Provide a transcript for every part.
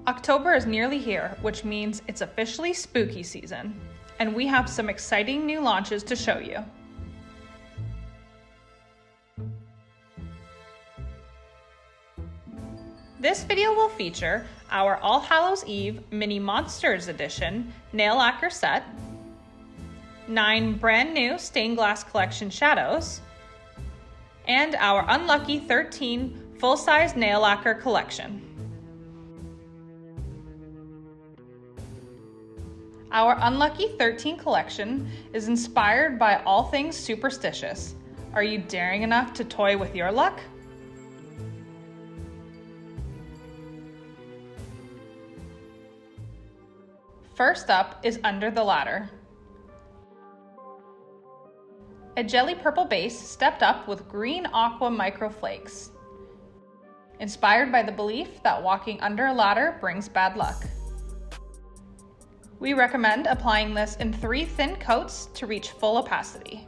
October is nearly here, which means it's officially spooky season, and we have some exciting new launches to show you. This video will feature our All Hallows Eve Mini Monsters Edition nail lacquer set, 9 brand new stained glass collection shadows, and our Unlucky 13 full-size nail lacquer collection. Our Unlucky 13 collection is inspired by all things superstitious. Are you daring enough to toy with your luck? First up is Under the Ladder. A jelly purple base stepped up with green aqua microflakes. Inspired by the belief that walking under a ladder brings bad luck. We recommend applying this in 3 thin coats to reach full opacity.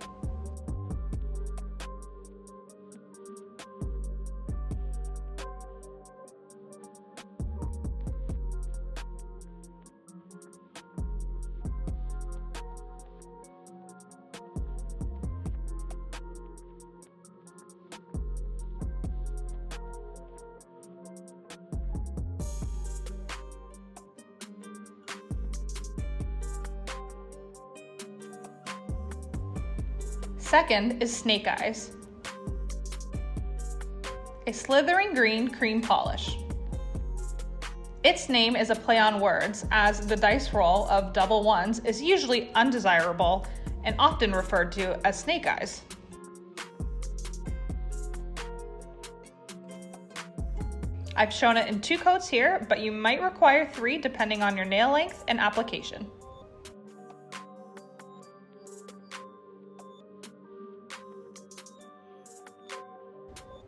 Second is Snake Eyes, a slithering green cream polish. Its name is a play on words, as the dice roll of double ones is usually undesirable and often referred to as snake eyes. I've shown it in 2 coats here, but you might require 3 depending on your nail length and application.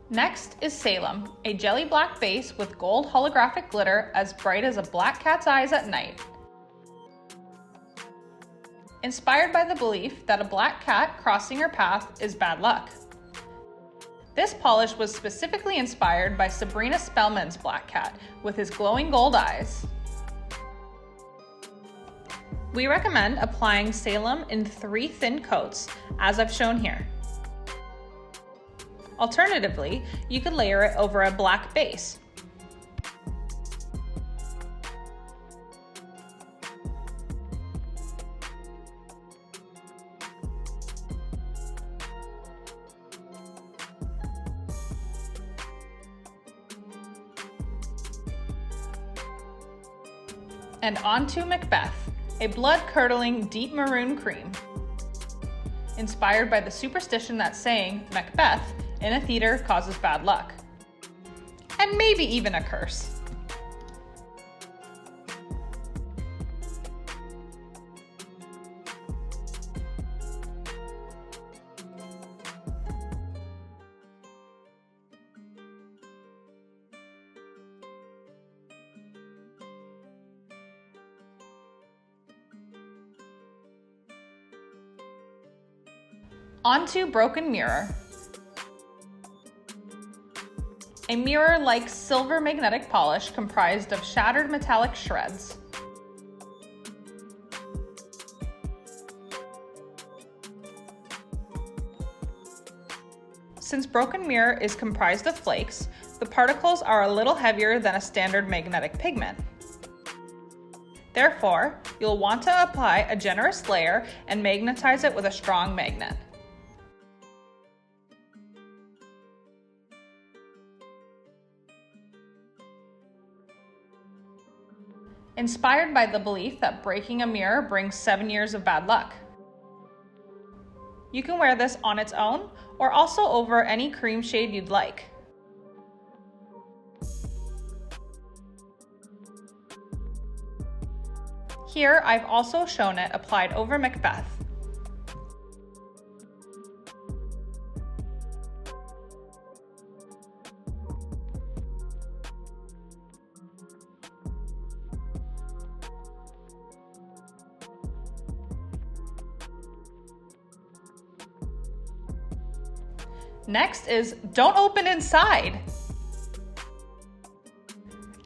Next is Salem, a jelly black base with gold holographic glitter as bright as a black cat's eyes at night. Inspired by the belief that a black cat crossing your path is bad luck. This polish was specifically inspired by Sabrina Spellman's black cat with his glowing gold eyes. We recommend applying Salem in 3 thin coats, as I've shown here. Alternatively, you could layer it over a black base. And onto Macbeth, a blood-curdling deep maroon cream. Inspired by the superstition that saying Macbeth in a theater causes bad luck. And maybe even a curse. Onto Broken Mirror. A mirror-like silver magnetic polish comprised of shattered metallic shreds. Since Broken Mirror is comprised of flakes, the particles are a little heavier than a standard magnetic pigment. Therefore, you'll want to apply a generous layer and magnetize it with a strong magnet. Inspired by the belief that breaking a mirror brings 7 years of bad luck. You can wear this on its own or also over any cream shade you'd like. Here, I've also shown it applied over Macbeth. Next is Don't Open Inside.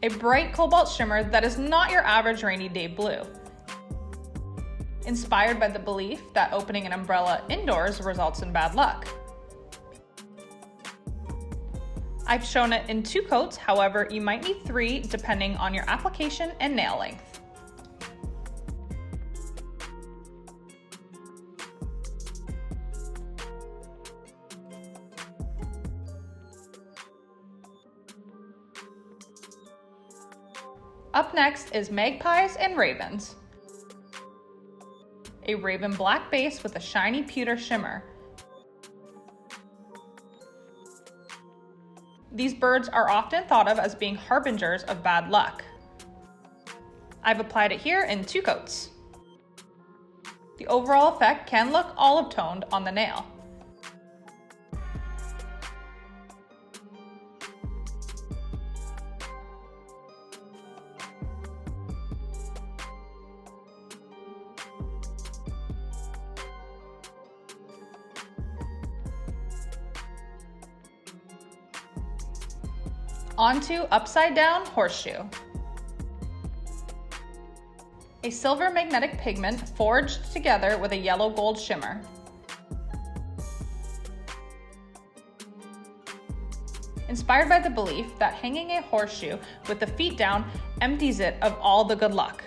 a bright cobalt shimmer that is not your average rainy day blue. Inspired by the belief that opening an umbrella indoors results in bad luck. I've shown it in 2 coats, however, you might need 3 depending on your application and nail length. Up next is magpies and ravens. A raven black base with a shiny pewter shimmer. These birds are often thought of as being harbingers of bad luck. I've applied it here in 2 coats. The overall effect can look olive-toned on the nail. Onto upside down horseshoe. A silver magnetic pigment forged together with a yellow gold shimmer. Inspired by the belief that hanging a horseshoe with the feet down empties it of all the good luck.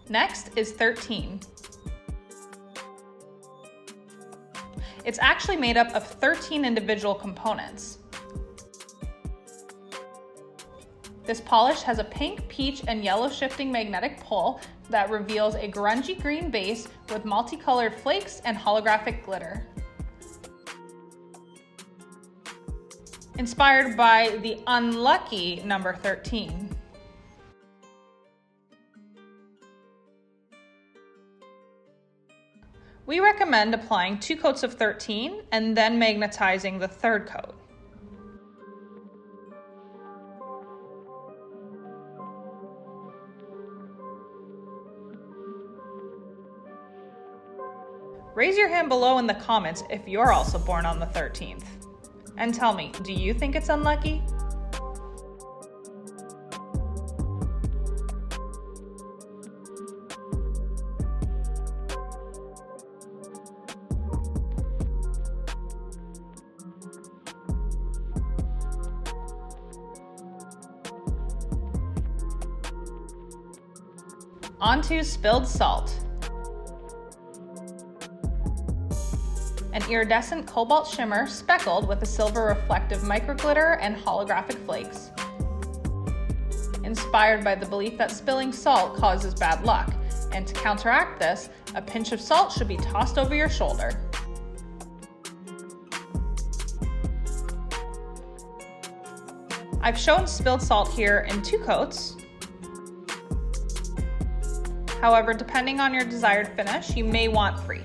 Next is 13. It's actually made up of 13 individual components. This polish has a pink, peach, and yellow shifting magnetic pull that reveals a grungy green base with multicolored flakes and holographic glitter. Inspired by the unlucky number 13. We recommend applying 2 coats of 13 and then magnetizing the 3rd coat. Raise your hand below in the comments if you're also born on the 13th. And tell me, do you think it's unlucky? Onto spilled salt. An iridescent cobalt shimmer speckled with a silver reflective microglitter and holographic flakes. Inspired by the belief that spilling salt causes bad luck, and to counteract this, a pinch of salt should be tossed over your shoulder. I've shown spilled salt here in 2 coats. However, depending on your desired finish, you may want 3.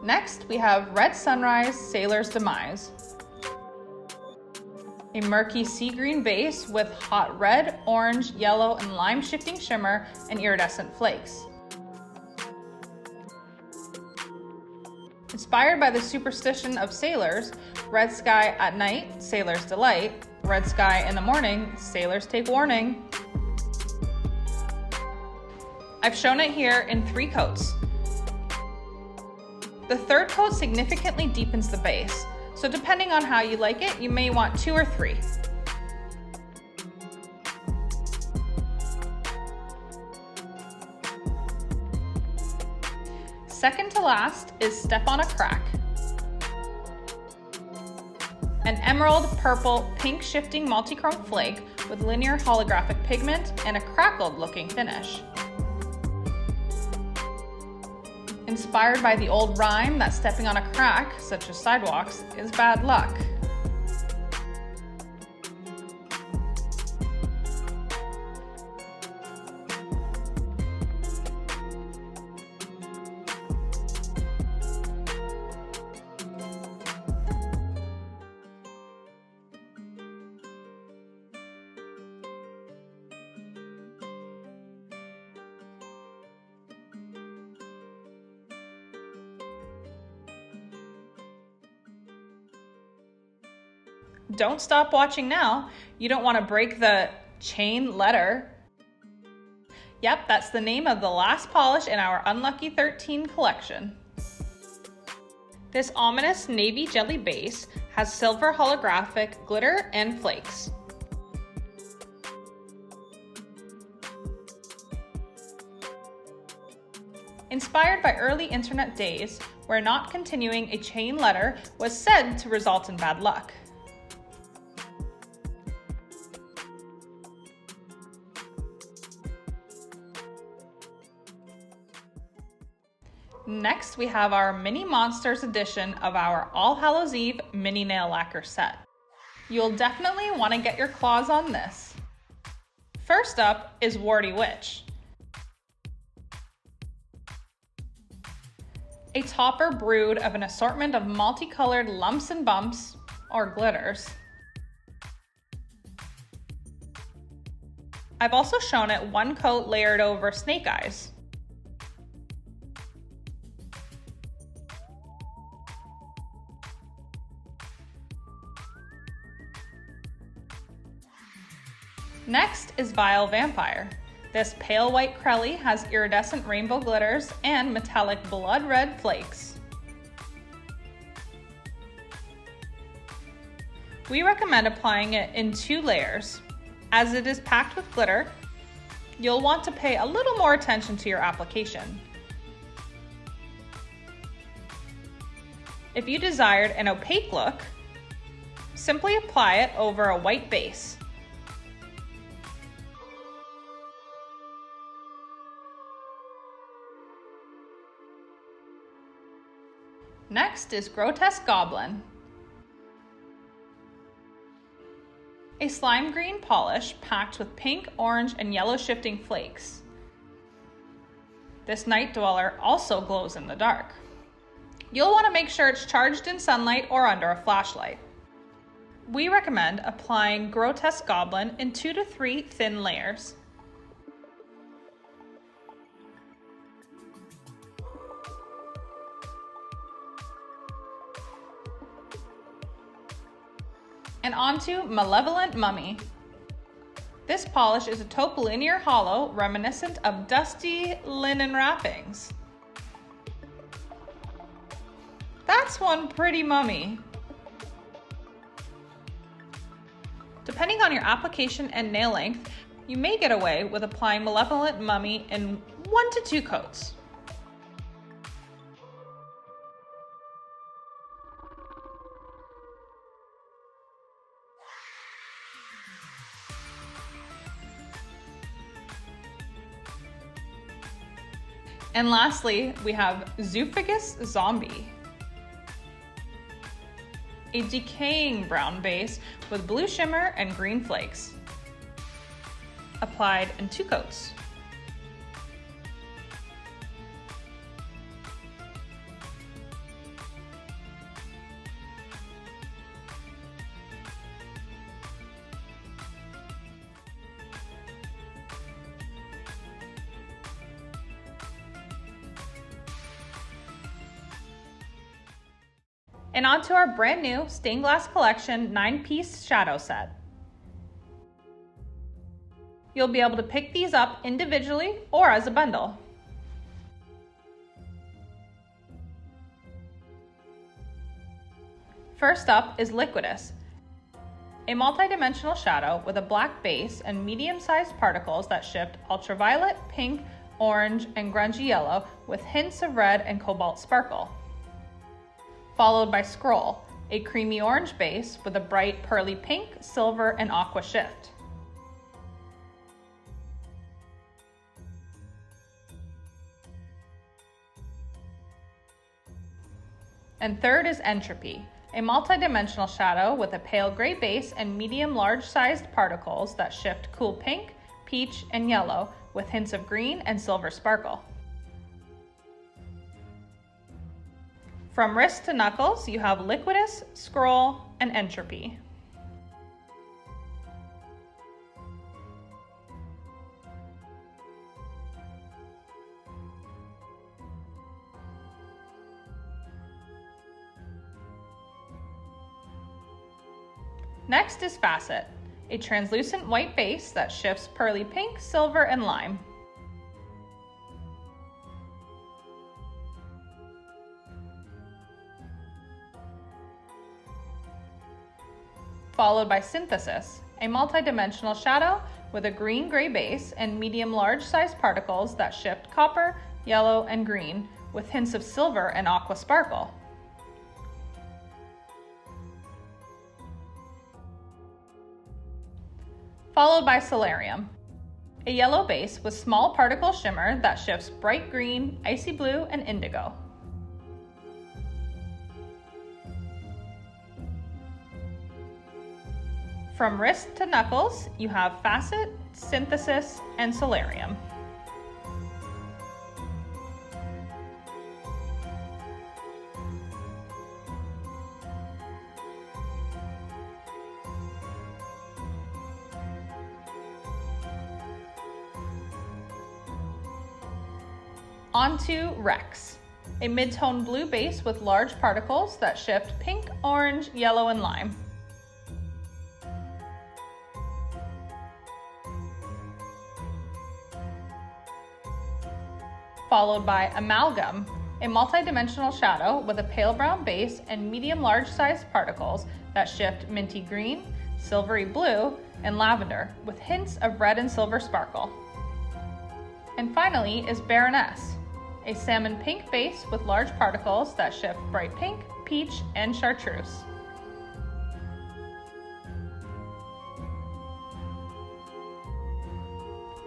Next, we have Red Sunrise, Sailor's Demise. A murky sea green base with hot red, orange, yellow, and lime shifting shimmer and iridescent flakes. Inspired by the superstition of sailors, red sky at night, sailor's delight, red sky in the morning, sailors take warning. I've shown it here in 3 coats. The 3rd coat significantly deepens the base, so depending on how you like it, you may want 2 or 3. Second to last is Step on a Crack. An emerald, purple, pink shifting multichrome flake with linear holographic pigment and a crackled looking finish. Inspired by the old rhyme that stepping on a crack, such as sidewalks, is bad luck. Don't stop watching now. You don't want to break the chain letter. Yep, that's the name of the last polish in our Unlucky 13 collection. This ominous navy jelly base has silver holographic glitter and flakes. Inspired by early internet days, where not continuing a chain letter was said to result in bad luck. Next, we have our Mini Monsters edition of our All Hallows Eve mini nail lacquer set. You'll definitely want to get your claws on this. First up is Warty Witch, a topper brewed of an assortment of multicolored lumps and bumps, or glitters. I've also shown it one coat layered over snake eyes. Next is Vile Vampire. This pale white crelly has iridescent rainbow glitters and metallic blood red flakes. We recommend applying it in 2 layers. As it is packed with glitter, you'll want to pay a little more attention to your application. If you desired an opaque look, simply apply it over a white base. Next is Grotesque Goblin, a slime green polish packed with pink, orange, and yellow shifting flakes. This night dweller also glows in the dark. You'll want to make sure it's charged in sunlight or under a flashlight. We recommend applying Grotesque Goblin in 2 to 3 thin layers. And onto Malevolent Mummy. This polish is a taupe linear hollow reminiscent of dusty linen wrappings. That's one pretty mummy. Depending on your application and nail length, you may get away with applying Malevolent Mummy in 1 to 2 coats. And lastly, we have Zoophagous Zombie, a decaying brown base with blue shimmer and green flakes, applied in 2 coats. And on to our brand new Stained Glass Collection 9-piece shadow set. You'll be able to pick these up individually or as a bundle. First up is Liquidus, a multi-dimensional shadow with a black base and medium-sized particles that shift ultraviolet, pink, orange, and grungy yellow with hints of red and cobalt sparkle. Followed by Scroll, a creamy orange base with a bright pearly pink, silver, and aqua shift. And third is Entropy, a multi-dimensional shadow with a pale gray base and medium large-sized particles that shift cool pink, peach, and yellow with hints of green and silver sparkle. From wrist to knuckles, you have Liquidus, Scroll, and Entropy. Next is Facet, a translucent white base that shifts pearly pink, silver, and lime. Followed by Synthesis, a multi-dimensional shadow with a green-gray base and medium large-sized particles that shift copper, yellow, and green with hints of silver and aqua sparkle. Followed by Solarium, a yellow base with small particle shimmer that shifts bright green, icy blue, and indigo. From wrist to knuckles, you have Facet, Synthesis, and Solarium. Onto Rex, a mid-tone blue base with large particles that shift pink, orange, yellow, and lime. Followed by Amalgam, a multi-dimensional shadow with a pale brown base and medium large-sized particles that shift minty green, silvery blue, and lavender with hints of red and silver sparkle. And finally is Baroness, a salmon pink base with large particles that shift bright pink, peach, and chartreuse.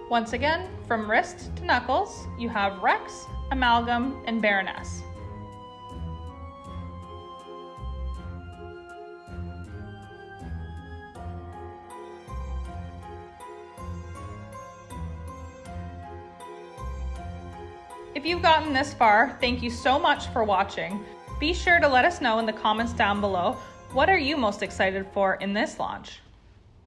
Once again, from wrist to knuckles, you have Rex, Amalgam, and Baroness. If you've gotten this far, thank you so much for watching. Be sure to let us know in the comments down below, what are you most excited for in this launch?